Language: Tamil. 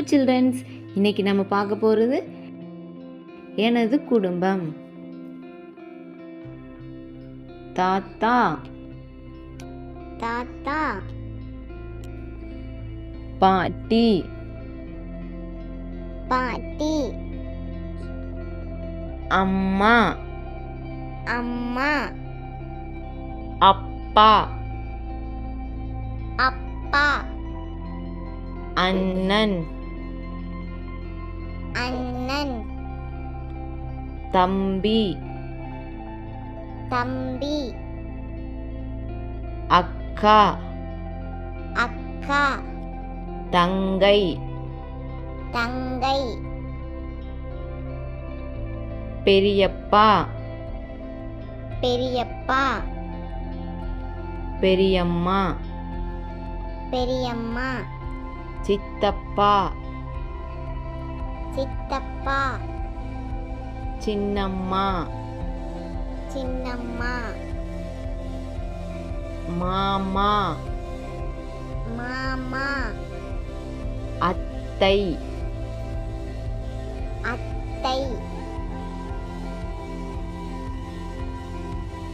சில்ட்ரன்ஸ், இன்னைக்கு நம்ம பார்க்க போகிறது எனது குடும்பம். தாத்தா, தாத்தா, பாட்டி, பாட்டி, அம்மா, அம்மா, அப்பா, அப்பா, அண்ணன், அண்ணன், தம்பி, தம்பி, அக்கா, அக்கா, தங்கை, தங்கை, பெரியப்பா, பெரியப்பா, பெரியம்மா, பெரியம்மா, சித்தப்பா, சித்தப்பா, சின்னம்மா, சின்னம்மா, மாமா, மாமா, அத்தை, அத்தை,